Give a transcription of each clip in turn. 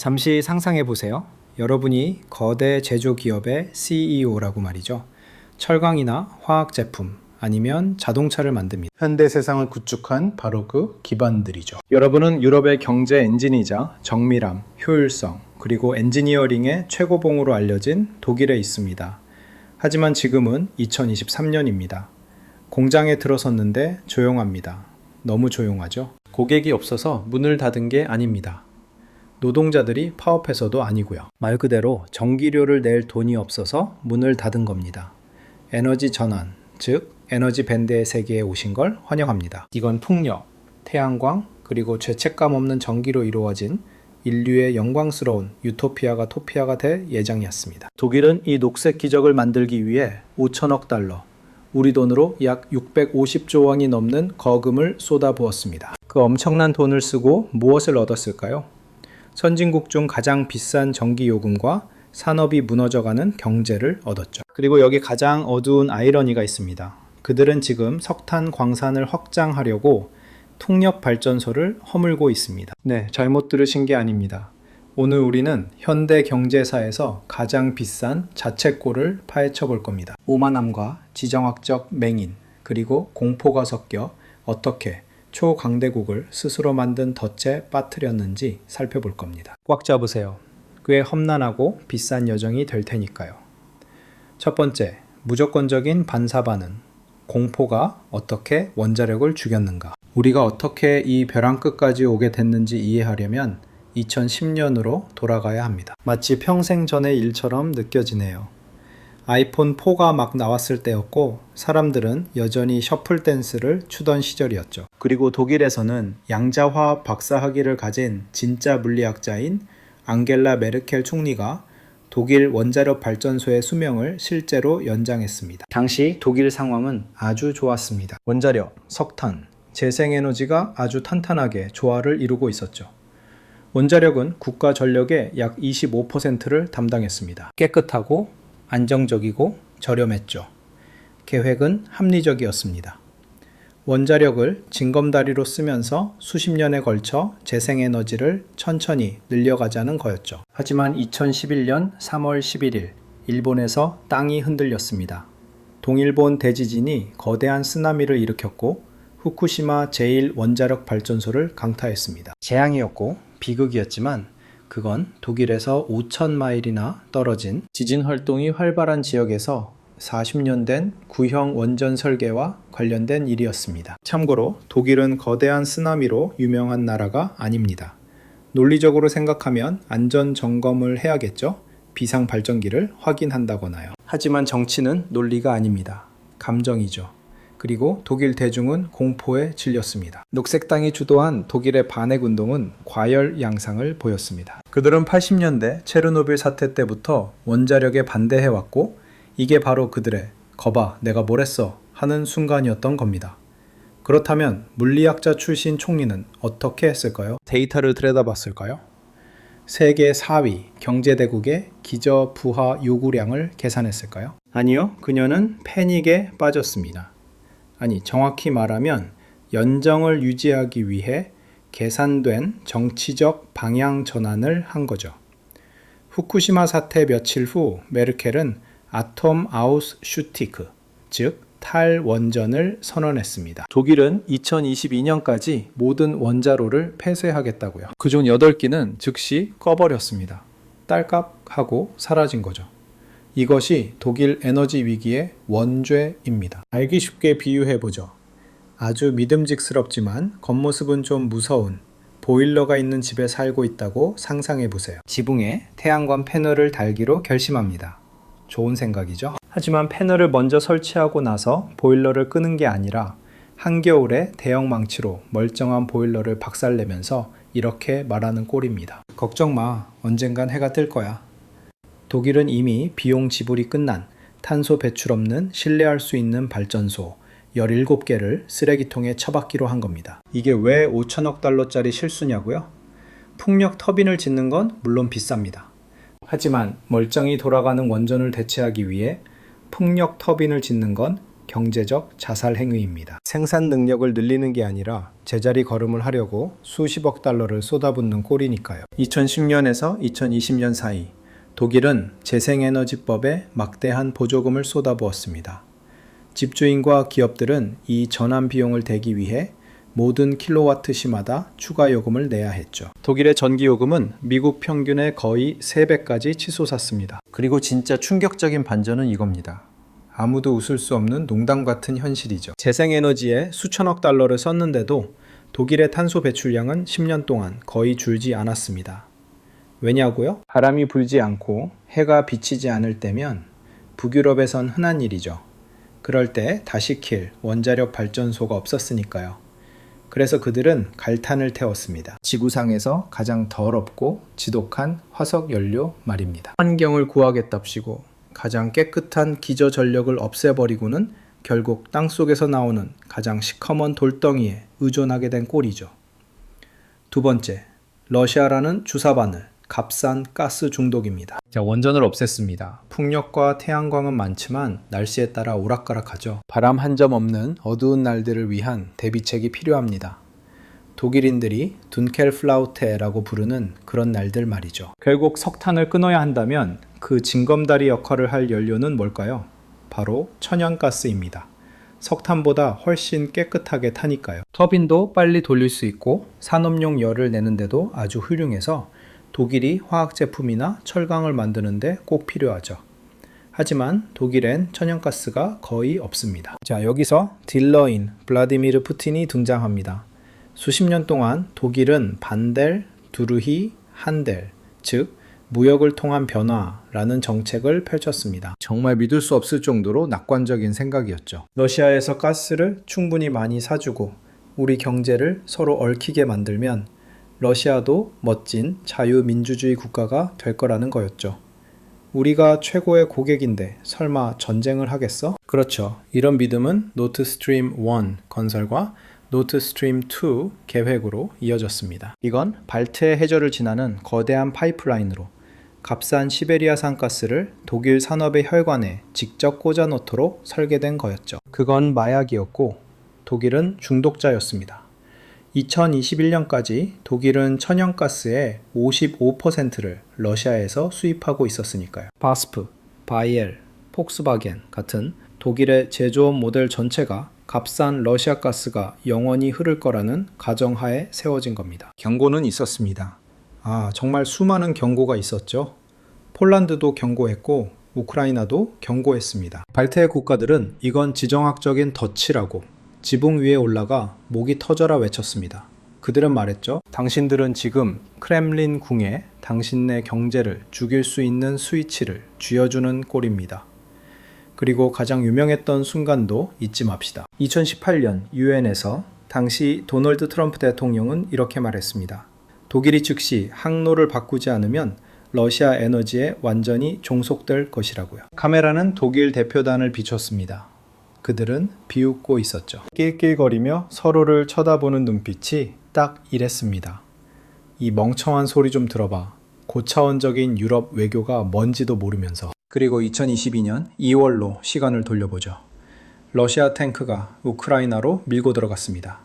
잠시 상상해 보세요. 여러분이 거대 제조기업의 CEO라고 말이죠. 철강이나 화학제품 아니면 자동차를 만듭니다. 현대 세상을 구축한 바로 그 기반들이죠. 여러분은 유럽의 경제 엔진이자 정밀함, 효율성, 그리고 엔지니어링의 최고봉으로 알려진 독일에 있습니다. 하지만 지금은 2023년입니다. 공장에 들어섰는데 조용합니다. 너무 조용하죠? 고객이 없어서 문을 닫은 게 아닙니다. 노동자들이 파업해서도 아니고요. 말 그대로 전기료를 낼 돈이 없어서 문을 닫은 겁니다. 에너지 전환, 즉 에너지 밴드의 세계에 오신 걸 환영합니다. 이건 풍력, 태양광, 그리고 죄책감 없는 전기로 이루어진 인류의 영광스러운 유토피아가 토피아가 될 예정이었습니다. 독일은 이 녹색 기적을 만들기 위해 5천억 달러, 우리 돈으로 약 650조 원이 넘는 거금을 쏟아부었습니다. 그 엄청난 돈을 쓰고 무엇을 얻었을까요? 선진국 중 가장 비싼 전기요금과 산업이 무너져가는 경제를 얻었죠. 그리고 여기 가장 어두운 아이러니가 있습니다. 그들은 지금 석탄 광산을 확장하려고 풍력 발전소를 허물고 있습니다. 네, 잘못 들으신 게 아닙니다. 오늘 우리는 현대 경제사에서 가장 비싼 자책골을 파헤쳐 볼 겁니다. 오만함과 지정학적 맹인, 그리고 공포가 섞여 어떻게 초강대국을 스스로 만든 덫에 빠뜨렸는지 살펴볼 겁니다. 꽉 잡으세요. 꽤 험난하고 비싼 여정이 될 테니까요. 첫 번째, 무조건적인 반사반응. 공포가 어떻게 원자력을 죽였는가? 우리가 어떻게 이 벼랑 끝까지 오게 됐는지 이해하려면 2010년으로 돌아가야 합니다. 마치 평생 전의 일처럼 느껴지네요. 아이폰 4가 막 나왔을 때였고 사람들은 여전히 셔플 댄스를 추던 시절이었죠. 그리고 독일에서는 양자화학 박사학위를 가진 진짜 물리학자인 앙겔라 메르켈 총리가 독일 원자력 발전소의 수명을 실제로 연장했습니다. 당시 독일 상황은 아주 좋았습니다. 원자력, 석탄, 재생에너지가 아주 탄탄하게 조화를 이루고 있었죠. 원자력은 국가 전력의 약 25%를 담당했습니다. 깨끗하고 안정적이고 저렴했죠. 계획은 합리적이었습니다. 원자력을 징검다리로 쓰면서 수십 년에 걸쳐 재생에너지를 천천히 늘려가자는 거였죠. 하지만 2011년 3월 11일 일본에서 땅이 흔들렸습니다. 동일본 대지진이 거대한 쓰나미를 일으켰고 후쿠시마 제1원자력 발전소를 강타했습니다. 재앙이었고 비극이었지만 그건 독일에서 5,000마일이나 떨어진 지진 활동이 활발한 지역에서 40년 된 구형 원전 설계와 관련된 일이었습니다. 참고로 독일은 거대한 쓰나미로 유명한 나라가 아닙니다. 논리적으로 생각하면 안전 점검을 해야겠죠? 비상 발전기를 확인한다거나요. 하지만 정치는 논리가 아닙니다. 감정이죠. 그리고 독일 대중은 공포에 질렸습니다. 녹색당이 주도한 독일의 반핵 운동은 과열 양상을 보였습니다. 그들은 80년대 체르노빌 사태 때부터 원자력에 반대해왔고 이게 바로 그들의 거봐 내가 뭘 했어 하는 순간이었던 겁니다. 그렇다면 물리학자 출신 총리는 어떻게 했을까요? 데이터를 들여다봤을까요? 세계 4위 경제대국의 기저부하 요구량을 계산했을까요? 아니요, 그녀는 패닉에 빠졌습니다. 아니, 정확히 말하면 연정을 유지하기 위해 계산된 정치적 방향 전환을 한 거죠. 후쿠시마 사태 며칠 후 메르켈은 아톰 아우스슈티크, 즉 탈원전을 선언했습니다. 독일은 2022년까지 모든 원자로를 폐쇄하겠다고요. 그중 8기는 즉시 꺼버렸습니다. 딸깍 하고 사라진 거죠. 이것이 독일 에너지 위기의 원죄입니다. 알기 쉽게 비유해보죠. 아주 믿음직스럽지만 겉모습은 좀 무서운 보일러가 있는 집에 살고 있다고 상상해보세요. 지붕에 태양광 패널을 달기로 결심합니다. 좋은 생각이죠? 하지만 패널을 먼저 설치하고 나서 보일러를 끄는 게 아니라 한겨울에 대형 망치로 멀쩡한 보일러를 박살내면서 이렇게 말하는 꼴입니다. 걱정 마, 언젠간 해가 뜰 거야. 독일은 이미 비용 지불이 끝난 탄소 배출 없는 신뢰할 수 있는 발전소 17개를 쓰레기통에 처박기로 한 겁니다. 이게 왜 5천억 달러짜리 실수냐고요? 풍력 터빈을 짓는 건 물론 비쌉니다. 하지만 멀쩡히 돌아가는 원전을 대체하기 위해 풍력 터빈을 짓는 건 경제적 자살 행위입니다. 생산 능력을 늘리는 게 아니라 제자리 걸음을 하려고 수십억 달러를 쏟아붓는 꼴이니까요. 2010년에서 2020년 사이 독일은 재생에너지법에 막대한 보조금을 쏟아부었습니다. 집주인과 기업들은 이 전환 비용을 대기 위해 모든 킬로와트시마다 추가 요금을 내야 했죠. 독일의 전기요금은 미국 평균의 거의 3배까지 치솟았습니다. 그리고 진짜 충격적인 반전은 이겁니다. 아무도 웃을 수 없는 농담 같은 현실이죠. 재생에너지에 수천억 달러를 썼는데도 독일의 탄소 배출량은 10년 동안 거의 줄지 않았습니다. 왜냐고요? 바람이 불지 않고 해가 비치지 않을 때면 북유럽에선 흔한 일이죠. 그럴 때 다시 킬 원자력 발전소가 없었으니까요. 그래서 그들은 갈탄을 태웠습니다. 지구상에서 가장 더럽고 지독한 화석 연료 말입니다. 환경을 구하겠답시고 가장 깨끗한 기저 전력을 없애버리고는 결국 땅속에서 나오는 가장 시커먼 돌덩이에 의존하게 된 꼴이죠. 두 번째, 러시아라는 주사바늘, 값싼 가스 중독입니다. 원전을 없앴습니다. 풍력과 태양광은 많지만 날씨에 따라 오락가락하죠. 바람 한 점 없는 어두운 날들을 위한 대비책이 필요합니다. 독일인들이 둔켈플라우테라고 부르는 그런 날들 말이죠. 결국 석탄을 끊어야 한다면 그 징검다리 역할을 할 연료는 뭘까요? 바로 천연가스입니다. 석탄보다 훨씬 깨끗하게 타니까요. 터빈도 빨리 돌릴 수 있고 산업용 열을 내는데도 아주 훌륭해서 독일이 화학제품이나 철강을 만드는데 꼭 필요하죠. 하지만 독일엔 천연가스가 거의 없습니다. 자, 여기서 딜러인 블라디미르 푸틴이 등장합니다. 수십 년 동안 독일은 반델, 두르히, 한델, 즉 무역을 통한 변화라는 정책을 펼쳤습니다. 정말 믿을 수 없을 정도로 낙관적인 생각이었죠. 러시아에서 가스를 충분히 많이 사주고 우리 경제를 서로 얽히게 만들면 러시아도 멋진 자유민주주의 국가가 될 거라는 거였죠. 우리가 최고의 고객인데 설마 전쟁을 하겠어? 그렇죠. 이런 믿음은 노트스트림 1 건설과 노트스트림 2 계획으로 이어졌습니다. 이건 발트해 해저를 지나는 거대한 파이프라인으로 값싼 시베리아산 가스를 독일 산업의 혈관에 직접 꽂아 놓도록 설계된 거였죠. 그건 마약이었고 독일은 중독자였습니다. 2021년까지 독일은 천연가스의 55%를 러시아에서 수입하고 있었으니까요. 바스프, 바이엘, 폭스바겐 같은 독일의 제조업 모델 전체가 값싼 러시아 가스가 영원히 흐를 거라는 가정하에 세워진 겁니다. 경고는 있었습니다. 정말 수많은 경고가 있었죠. 폴란드도 경고했고 우크라이나도 경고했습니다. 발트해 국가들은 이건 지정학적인 덫이라고 지붕 위에 올라가 목이 터져라 외쳤습니다. 그들은 말했죠. 당신들은 지금 크렘린 궁에 당신네 경제를 죽일 수 있는 스위치를 쥐어주는 꼴입니다. 그리고 가장 유명했던 순간도 잊지 맙시다. 2018년 유엔에서 당시 도널드 트럼프 대통령은 이렇게 말했습니다. 독일이 즉시 항로를 바꾸지 않으면 러시아 에너지에 완전히 종속될 것이라고요. 카메라는 독일 대표단을 비췄습니다. 그들은 비웃고 있었죠. 낄낄거리며 서로를 쳐다보는 눈빛이 딱 이랬습니다. 이 멍청한 소리 좀 들어봐. 고차원적인 유럽 외교가 뭔지도 모르면서. 그리고 2022년 2월로 시간을 돌려보죠. 러시아 탱크가 우크라이나로 밀고 들어갔습니다.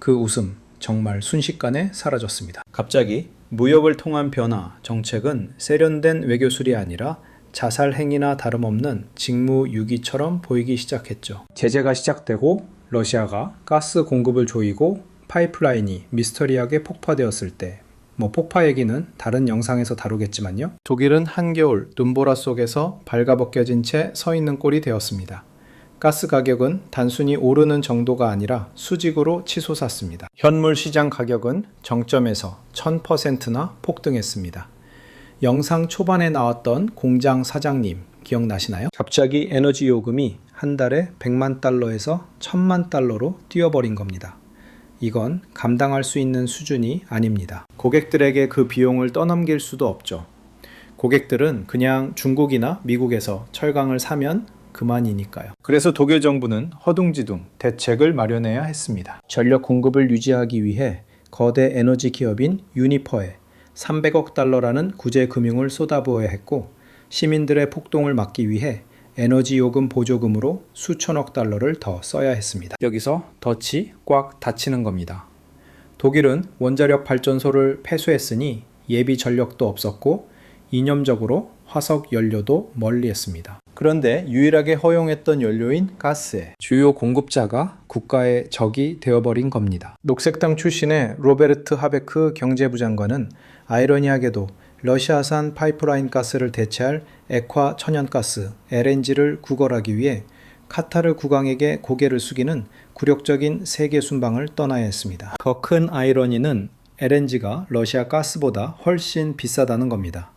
그 웃음 정말 순식간에 사라졌습니다. 갑자기 무역을 통한 변화 정책은 세련된 외교술이 아니라 자살 행위나 다름없는 직무유기처럼 보이기 시작했죠. 제재가 시작되고 러시아가 가스 공급을 조이고 파이프라인이 미스터리하게 폭파되었을 때 폭파 얘기는 다른 영상에서 다루겠지만요. 독일은 한겨울 눈보라 속에서 발가벗겨진 채 서 있는 꼴이 되었습니다. 가스 가격은 단순히 오르는 정도가 아니라 수직으로 치솟았습니다. 현물 시장 가격은 정점에서 1000%나 폭등했습니다. 영상 초반에 나왔던 공장 사장님 기억나시나요? 갑자기 에너지 요금이 한 달에 100만 달러에서 1000만 달러로 뛰어버린 겁니다. 이건 감당할 수 있는 수준이 아닙니다. 고객들에게 그 비용을 떠넘길 수도 없죠. 고객들은 그냥 중국이나 미국에서 철강을 사면 그만이니까요. 그래서 독일 정부는 허둥지둥 대책을 마련해야 했습니다. 전력 공급을 유지하기 위해 거대 에너지 기업인 유니퍼에 300억 달러라는 구제 금융을 쏟아부어야 했고 시민들의 폭동을 막기 위해 에너지 요금 보조금으로 수천억 달러를 더 써야 했습니다. 여기서 덫이 꽉 닫히는 겁니다. 독일은 원자력 발전소를 폐쇄했으니 예비 전력도 없었고 이념적으로 화석 연료도 멀리했습니다. 그런데 유일하게 허용했던 연료인 가스의 주요 공급자가 국가의 적이 되어버린 겁니다. 녹색당 출신의 로베르트 하베크 경제부 장관은 아이러니하게도 러시아산 파이프라인 가스를 대체할 액화 천연가스 LNG를 구걸하기 위해 카타르 국왕에게 고개를 숙이는 굴욕적인 세계 순방을 떠나야 했습니다. 더 큰 아이러니는 LNG가 러시아 가스보다 훨씬 비싸다는 겁니다.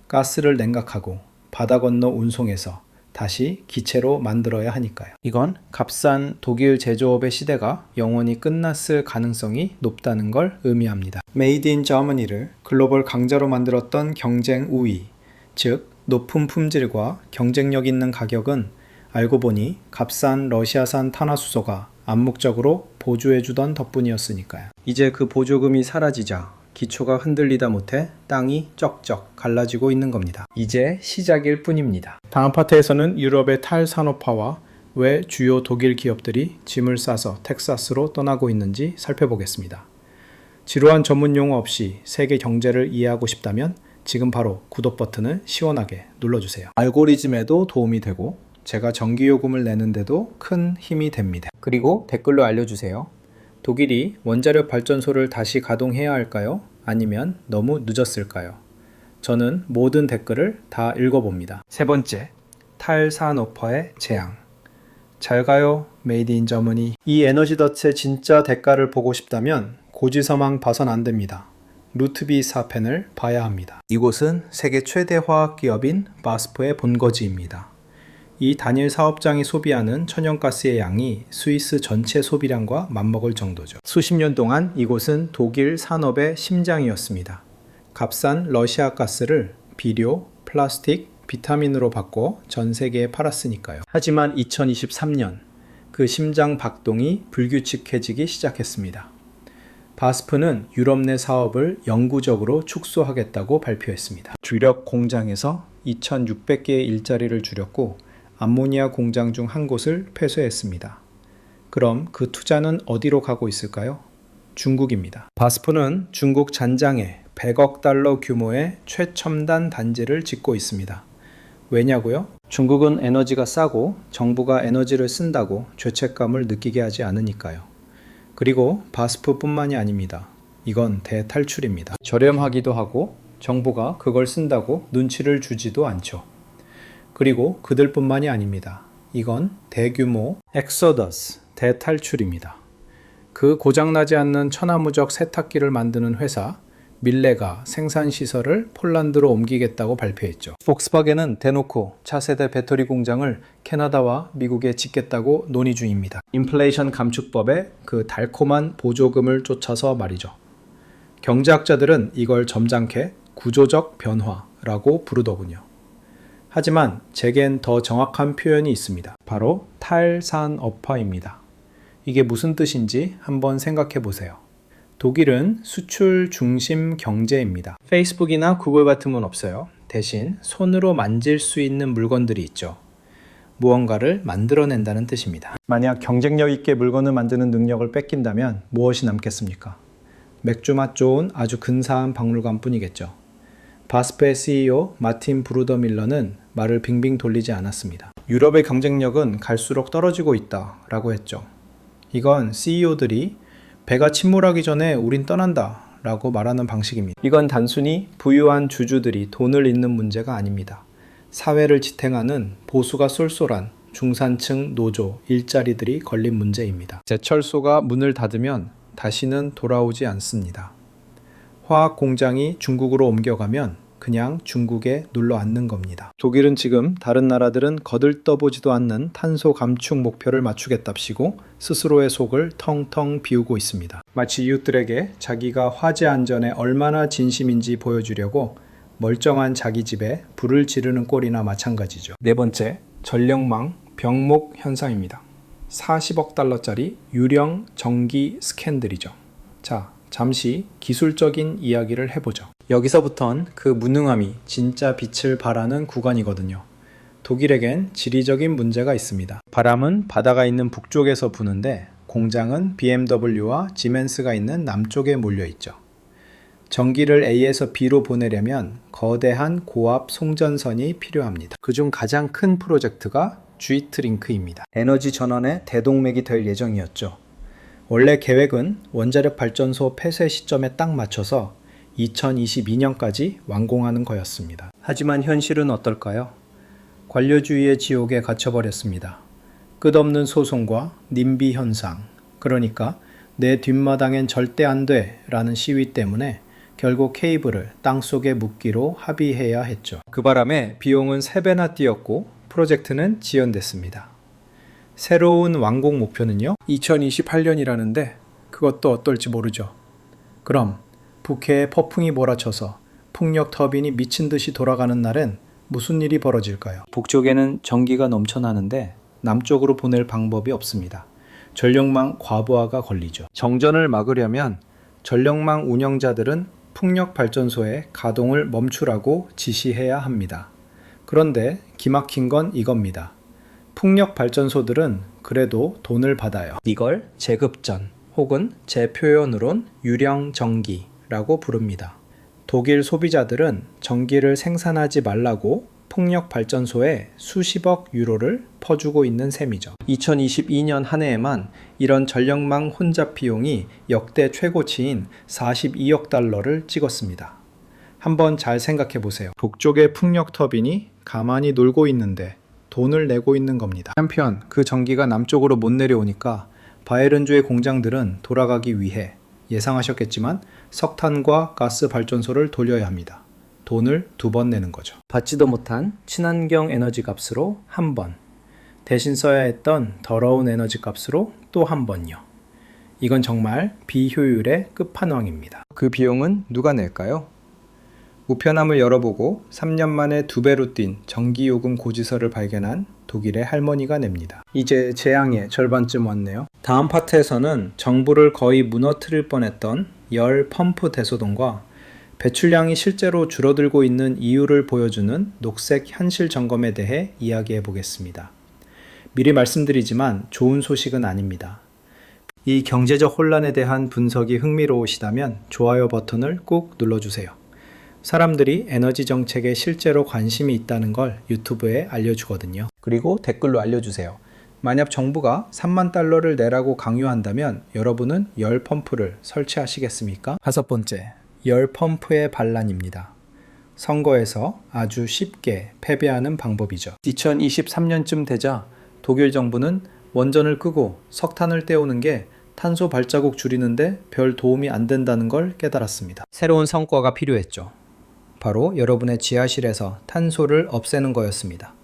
가스를 냉각하고 바다 건너 운송해서 다시 기체로 만들어야 하니까요. 이건 값싼 독일 제조업의 시대가 영원히 끝났을 가능성이 높다는 걸 의미합니다. 메이드 인 저머니를 글로벌 강자로 만들었던 경쟁 우위, 즉 높은 품질과 경쟁력 있는 가격은 알고 보니 값싼 러시아산 탄화수소가 암묵적으로 보조해주던 덕분이었으니까요. 이제 그 보조금이 사라지자 기초가 흔들리다 못해 땅이 쩍쩍 갈라지고 있는 겁니다. 이제 시작일 뿐입니다. 다음 파트에서는 유럽의 탈산업화와 왜 주요 독일 기업들이 짐을 싸서 텍사스로 떠나고 있는지 살펴보겠습니다. 지루한 전문 용어 없이 세계 경제를 이해하고 싶다면 지금 바로 구독 버튼을 시원하게 눌러주세요. 알고리즘에도 도움이 되고 제가 전기요금을 내는데도 큰 힘이 됩니다. 그리고 댓글로 알려주세요. 독일이 원자력 발전소를 다시 가동해야 할까요? 아니면 너무 늦었을까요? 저는 모든 댓글을 다 읽어봅니다. 세 번째, 탈산업화의 재앙. 잘 가요, 메이드 인 저머니. 이 에너지 덫의 진짜 대가를 보고 싶다면 고지서망 봐선 안 됩니다. 루트비 사펜을 봐야 합니다. 이곳은 세계 최대 화학기업인 바스프의 본거지입니다. 이 단일 사업장이 소비하는 천연가스의 양이 스위스 전체 소비량과 맞먹을 정도죠. 수십 년 동안 이곳은 독일 산업의 심장이었습니다. 값싼 러시아 가스를 비료, 플라스틱, 비타민으로 바꿔 전 세계에 팔았으니까요. 하지만 2023년 그 심장 박동이 불규칙해지기 시작했습니다. 바스프는 유럽 내 사업을 영구적으로 축소하겠다고 발표했습니다. 주력 공장에서 2,600개의 일자리를 줄였고 암모니아 공장 중 한 곳을 폐쇄했습니다. 그럼 그 투자는 어디로 가고 있을까요? 중국입니다. 바스프는 중국 잔장에 100억 달러 규모의 최첨단 단지를 짓고 있습니다. 왜냐고요? 중국은 에너지가 싸고 정부가 에너지를 쓴다고 죄책감을 느끼게 하지 않으니까요. 그리고 바스프뿐만이 아닙니다. 이건 대탈출입니다. 저렴하기도 하고 정부가 그걸 쓴다고 눈치를 주지도 않죠. 그리고 그들뿐만이 아닙니다. 이건 대규모 엑소더스, 대탈출입니다. 그 고장나지 않는 천하무적 세탁기를 만드는 회사 밀레가 생산시설을 폴란드로 옮기겠다고 발표했죠. 폭스바겐은 대놓고 차세대 배터리 공장을 캐나다와 미국에 짓겠다고 논의 중입니다. 인플레이션 감축법에 그 달콤한 보조금을 쫓아서 말이죠. 경제학자들은 이걸 점잖게 구조적 변화라고 부르더군요. 하지만 제겐 더 정확한 표현이 있습니다. 바로 탈산업화입니다. 이게 무슨 뜻인지 한번 생각해 보세요. 독일은 수출 중심 경제입니다. 페이스북이나 구글 같은 건 없어요. 대신 손으로 만질 수 있는 물건들이 있죠. 무언가를 만들어낸다는 뜻입니다. 만약 경쟁력 있게 물건을 만드는 능력을 뺏긴다면 무엇이 남겠습니까? 맥주 맛 좋은 아주 근사한 박물관 뿐이겠죠. 바스프의 CEO 마틴 브루더 밀러는 말을 빙빙 돌리지 않았습니다. 유럽의 경쟁력은 갈수록 떨어지고 있다라고 했죠. 이건 CEO들이 배가 침몰하기 전에 우린 떠난다 라고 말하는 방식입니다. 이건 단순히 부유한 주주들이 돈을 잇는 문제가 아닙니다. 사회를 지탱하는 보수가 쏠쏠한 중산층 노조 일자리들이 걸린 문제입니다. 제철소가 문을 닫으면 다시는 돌아오지 않습니다. 화학 공장이 중국으로 옮겨가면 그냥 중국에 눌러 앉는 겁니다. 독일은 지금 다른 나라들은 거들떠보지도 않는 탄소 감축 목표를 맞추겠답시고 스스로의 속을 텅텅 비우고 있습니다. 마치 이웃들에게 자기가 화재 안전에 얼마나 진심인지 보여주려고 멀쩡한 자기 집에 불을 지르는 꼴이나 마찬가지죠. 네 번째, 전력망 병목 현상입니다. 40억 달러짜리 유령 전기 스캔들이죠. 자, 잠시 기술적인 이야기를 해보죠. 여기서부턴 그 무능함이 진짜 빛을 발하는 구간이거든요. 독일에겐 지리적인 문제가 있습니다. 바람은 바다가 있는 북쪽에서 부는데 공장은 BMW와 지멘스가 있는 남쪽에 몰려 있죠. 전기를 A에서 B로 보내려면 거대한 고압 송전선이 필요합니다. 그중 가장 큰 프로젝트가 G트링크입니다. 에너지 전원의 대동맥이 될 예정이었죠. 원래 계획은 원자력 발전소 폐쇄 시점에 딱 맞춰서 2022년까지 완공하는 거였습니다. 하지만 현실은 어떨까요? 관료주의의 지옥에 갇혀버렸습니다. 끝없는 소송과 님비 현상, 그러니까 내 뒷마당엔 절대 안 돼 라는 시위 때문에 결국 케이블을 땅속에 묻기로 합의해야 했죠. 그 바람에 비용은 3배나 뛰었고 프로젝트는 지연됐습니다. 새로운 완공 목표는요? 2028년이라는데 그것도 어떨지 모르죠. 그럼 북해에 폭풍이 몰아쳐서 풍력 터빈이 미친 듯이 돌아가는 날엔 무슨 일이 벌어질까요? 북쪽에는 전기가 넘쳐나는데 남쪽으로 보낼 방법이 없습니다. 전력망 과부하가 걸리죠. 정전을 막으려면 전력망 운영자들은 풍력 발전소의 가동을 멈추라고 지시해야 합니다. 그런데 기막힌 건 이겁니다. 풍력 발전소들은 그래도 돈을 받아요. 이걸 제급전 혹은 제 표현으론 유령전기라고 부릅니다. 독일 소비자들은 전기를 생산하지 말라고 풍력 발전소에 수십억 유로를 퍼주고 있는 셈이죠. 2022년 한 해에만 이런 전력망 혼잡 비용이 역대 최고치인 42억 달러를 찍었습니다. 한번 잘 생각해 보세요. 북쪽의 풍력 터빈이 가만히 놀고 있는데 돈을 내고 있는 겁니다. 한편 그 전기가 남쪽으로 못 내려오니까 바이에른주의 공장들은 돌아가기 위해 예상하셨겠지만 석탄과 가스 발전소를 돌려야 합니다. 돈을 2번 내는 거죠. 받지도 못한 친환경 에너지 값으로 1번, 대신 써야 했던 더러운 에너지 값으로 또 1번요. 이건 정말 비효율의 끝판왕입니다. 그 비용은 누가 낼까요? 우편함을 열어보고 3년 만에 2배로 뛴 전기요금 고지서를 발견한 독일의 할머니가 냅니다. 이제 재앙의 절반쯤 왔네요. 다음 파트에서는 정부를 거의 무너뜨릴 뻔했던 열 펌프 대소동과 배출량이 실제로 줄어들고 있는 이유를 보여주는 녹색 현실 점검에 대해 이야기해 보겠습니다. 미리 말씀드리지만 좋은 소식은 아닙니다. 이 경제적 혼란에 대한 분석이 흥미로우시다면 좋아요 버튼을 꾹 눌러주세요. 사람들이 에너지 정책에 실제로 관심이 있다는 걸 유튜브에 알려주거든요. 그리고 댓글로 알려주세요. 만약 정부가 3만 달러를 내라고 강요한다면 여러분은 열 펌프를 설치하시겠습니까? 5번째, 열 펌프의 반란입니다. 선거에서 아주 쉽게 패배하는 방법이죠. 2023년쯤 되자 독일 정부는 원전을 끄고 석탄을 떼우는 게 탄소 발자국 줄이는데 별 도움이 안 된다는 걸 깨달았습니다. 새로운 성과가 필요했죠. 바로 여러분의 지하실에서 탄소를 없애는 거였습니다.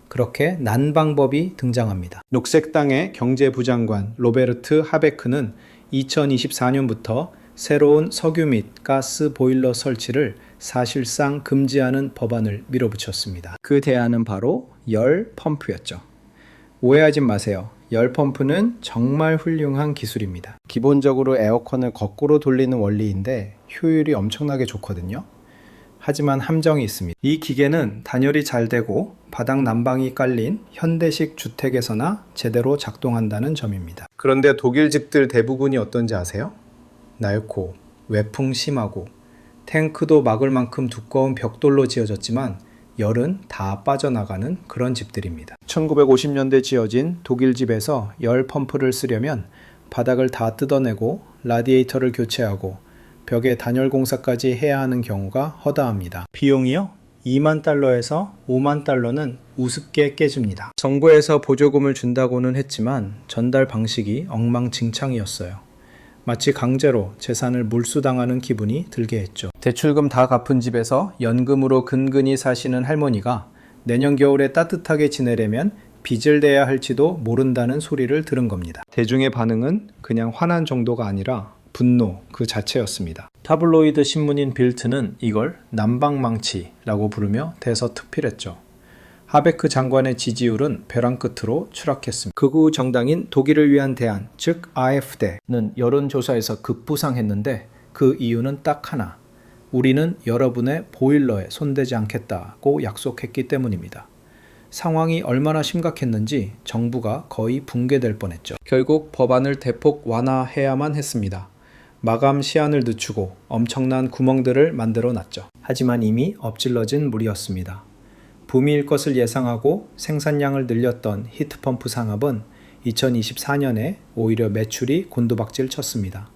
그렇게 난 방법이 등장합니다. 녹색당의 경제부장관 로베르트 하베크는 2024년부터 새로운 석유 및 가스 보일러 설치를 사실상 금지하는 법안을 밀어붙였습니다. 그 대안은 바로 열 펌프였죠. 오해하지 마세요. 열 펌프는 정말 훌륭한 기술입니다. 기본적으로 에어컨을 거꾸로 돌리는 원리인데 효율이 엄청나게 좋거든요. 하지만 함정이 있습니다. 이 기계는 단열이 잘 되고 바닥 난방이 깔린 현대식 주택에서나 제대로 작동한다는 점입니다. 그런데 독일 집들 대부분이 어떤지 아세요? 낡고 외풍 심하고 탱크도 막을 만큼 두꺼운 벽돌로 지어졌지만 열은 다 빠져나가는 그런 집들입니다. 1950년대 지어진 독일 집에서 열 펌프를 쓰려면 바닥을 다 뜯어내고 라디에이터를 교체하고 벽에 단열 공사까지 해야 하는 경우가 허다합니다. 비용이요? 2만 달러에서 5만 달러는 우습게 깨집니다. 정부에서 보조금을 준다고는 했지만 전달 방식이 엉망진창이었어요. 마치 강제로 재산을 몰수당하는 기분이 들게 했죠. 대출금 다 갚은 집에서 연금으로 근근히 사시는 할머니가 내년 겨울에 따뜻하게 지내려면 빚을 내야 할지도 모른다는 소리를 들은 겁니다. 대중의 반응은 그냥 화난 정도가 아니라 분노 그 자체였습니다. 타블로이드 신문인 빌트는 이걸 난방망치라고 부르며 대서특필했죠. 하베크 장관의 지지율은 벼랑 끝으로 추락했습니다. 극우 정당인 독일을 위한 대안, 즉 AfD는 여론조사에서 급부상했는데 그 이유는 딱 하나. 우리는 여러분의 보일러에 손대지 않겠다고 약속했기 때문입니다. 상황이 얼마나 심각했는지 정부가 거의 붕괴될 뻔했죠. 결국 법안을 대폭 완화해야만 했습니다. 마감 시한을 늦추고 엄청난 구멍들을 만들어 놨죠. 하지만 이미 엎질러진 물이었습니다. 붐일 것을 예상하고 생산량을 늘렸던 히트펌프 산업은 2024년에 오히려 매출이 곤두박질 쳤습니다.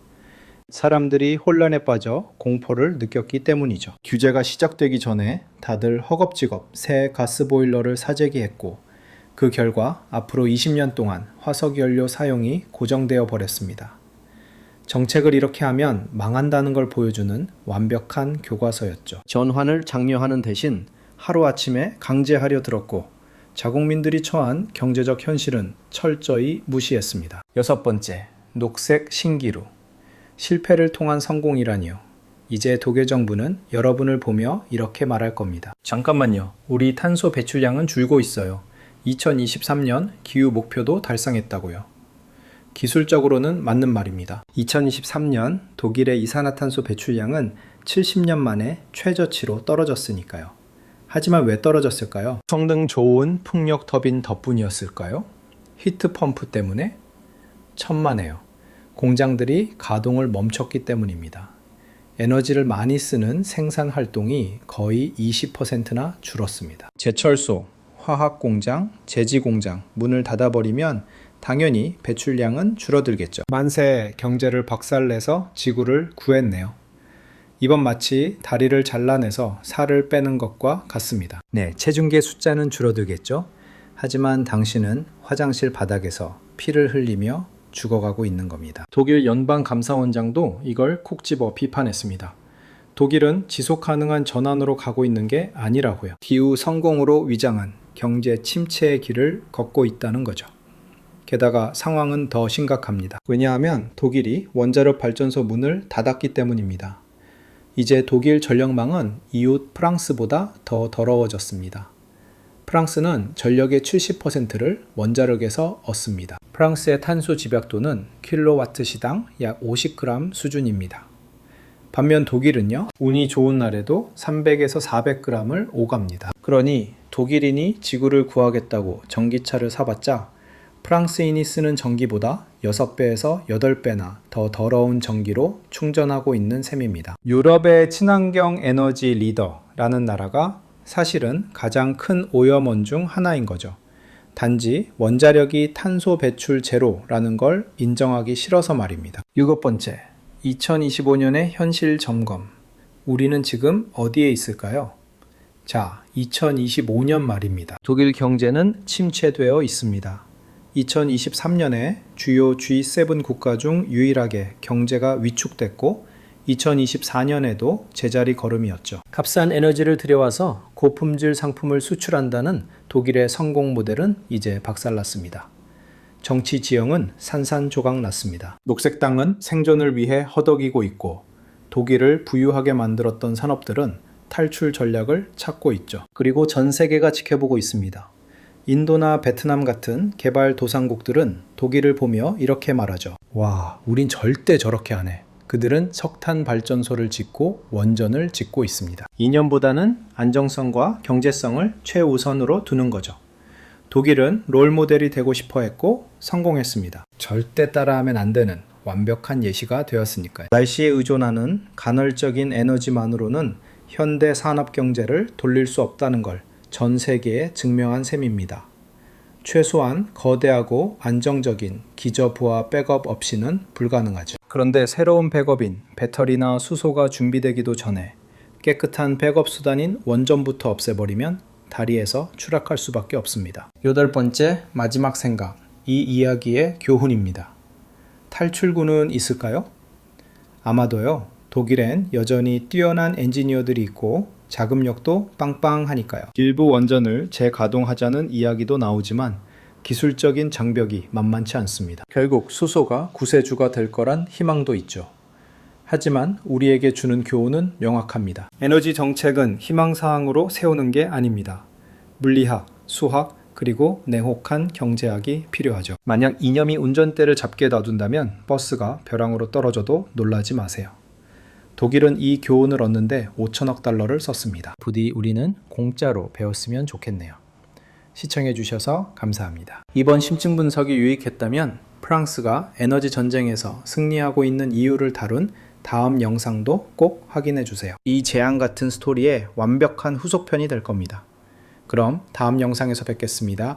사람들이 혼란에 빠져 공포를 느꼈기 때문이죠. 규제가 시작되기 전에 다들 허겁지겁 새 가스보일러를 사재기했고 그 결과 앞으로 20년 동안 화석연료 사용이 고정되어 버렸습니다. 정책을 이렇게 하면 망한다는 걸 보여주는 완벽한 교과서였죠. 전환을 장려하는 대신 하루아침에 강제하려 들었고 자국민들이 처한 경제적 현실은 철저히 무시했습니다. 6번째, 녹색 신기루. 실패를 통한 성공이라니요. 이제 독일 정부는 여러분을 보며 이렇게 말할 겁니다. 잠깐만요. 우리 탄소 배출량은 줄고 있어요. 2023년 기후 목표도 달성했다고요. 기술적으로는 맞는 말입니다. 2023년 독일의 이산화탄소 배출량은 70년 만에 최저치로 떨어졌으니까요. 하지만 왜 떨어졌을까요? 성능 좋은 풍력 터빈 덕분이었을까요? 히트펌프 때문에? 천만에요. 공장들이 가동을 멈췄기 때문입니다. 에너지를 많이 쓰는 생산 활동이 거의 20%나 줄었습니다. 제철소, 화학공장, 제지공장 문을 닫아버리면 당연히 배출량은 줄어들겠죠. 만세 경제를 박살내서 지구를 구했네요. 이번 마치 다리를 잘라내서 살을 빼는 것과 같습니다. 네, 체중계 숫자는 줄어들겠죠. 하지만 당신은 화장실 바닥에서 피를 흘리며 죽어가고 있는 겁니다. 독일 연방감사원장도 이걸 콕 집어 비판했습니다. 독일은 지속 가능한 전환으로 가고 있는 게 아니라고요. 기후 성공으로 위장한 경제 침체의 길을 걷고 있다는 거죠. 게다가 상황은 더 심각합니다. 왜냐하면 독일이 원자력 발전소 문을 닫았기 때문입니다. 이제 독일 전력망은 이웃 프랑스보다 더 더러워졌습니다. 프랑스는 전력의 70%를 원자력에서 얻습니다. 프랑스의 탄소 집약도는 킬로와트 시당 약 50g 수준입니다. 반면 독일은요, 운이 좋은 날에도 300에서 400g을 오갑니다. 그러니 독일인이 지구를 구하겠다고 전기차를 사봤자 프랑스인이 쓰는 전기보다 6배에서 8배나 더 더러운 전기로 충전하고 있는 셈입니다. 유럽의 친환경 에너지 리더라는 나라가 사실은 가장 큰 오염원 중 하나인 거죠. 단지 원자력이 탄소 배출 제로라는 걸 인정하기 싫어서 말입니다. 7번째, 2025년의 현실 점검. 우리는 지금 어디에 있을까요? 자, 2025년 말입니다. 독일 경제는 침체되어 있습니다. 2023년에 주요 G7 국가 중 유일하게 경제가 위축됐고 2024년에도 제자리 걸음이었죠. 값싼 에너지를 들여와서 고품질 상품을 수출한다는 독일의 성공 모델은 이제 박살났습니다. 정치 지형은 산산조각 났습니다. 녹색당은 생존을 위해 허덕이고 있고 독일을 부유하게 만들었던 산업들은 탈출 전략을 찾고 있죠. 그리고 전 세계가 지켜보고 있습니다. 인도나 베트남 같은 개발도상국들은 독일을 보며 이렇게 말하죠. 와, 우린 절대 저렇게 안 해. 그들은 석탄 발전소를 짓고 원전을 짓고 있습니다. 이념보다는 안정성과 경제성을 최우선으로 두는 거죠. 독일은 롤모델이 되고 싶어 했고 성공했습니다. 절대 따라하면 안 되는 완벽한 예시가 되었으니까요. 날씨에 의존하는 간헐적인 에너지만으로는 현대 산업 경제를 돌릴 수 없다는 걸 전 세계에 증명한 셈입니다. 최소한 거대하고 안정적인 기저부하 백업 없이는 불가능하죠. 그런데 새로운 백업인 배터리나 수소가 준비되기도 전에 깨끗한 백업 수단인 원전부터 없애버리면 다리에서 추락할 수밖에 없습니다. 8번째, 마지막 생각. 이 이야기의 교훈입니다. 탈출구는 있을까요? 아마도요. 독일엔 여전히 뛰어난 엔지니어들이 있고 자금력도 빵빵하니까요. 일부 원전을 재가동하자는 이야기도 나오지만 기술적인 장벽이 만만치 않습니다. 결국 수소가 구세주가 될 거란 희망도 있죠. 하지만 우리에게 주는 교훈은 명확합니다. 에너지 정책은 희망사항으로 세우는 게 아닙니다. 물리학, 수학, 그리고 냉혹한 경제학이 필요하죠. 만약 이념이 운전대를 잡게 놔둔다면 버스가 벼랑으로 떨어져도 놀라지 마세요. 독일은 이 교훈을 얻는데 5천억 달러를 썼습니다. 부디 우리는 공짜로 배웠으면 좋겠네요. 시청해주셔서 감사합니다. 이번 심층 분석이 유익했다면 프랑스가 에너지 전쟁에서 승리하고 있는 이유를 다룬 다음 영상도 꼭 확인해주세요. 이 재앙 같은 스토리의 완벽한 후속편이 될 겁니다. 그럼 다음 영상에서 뵙겠습니다.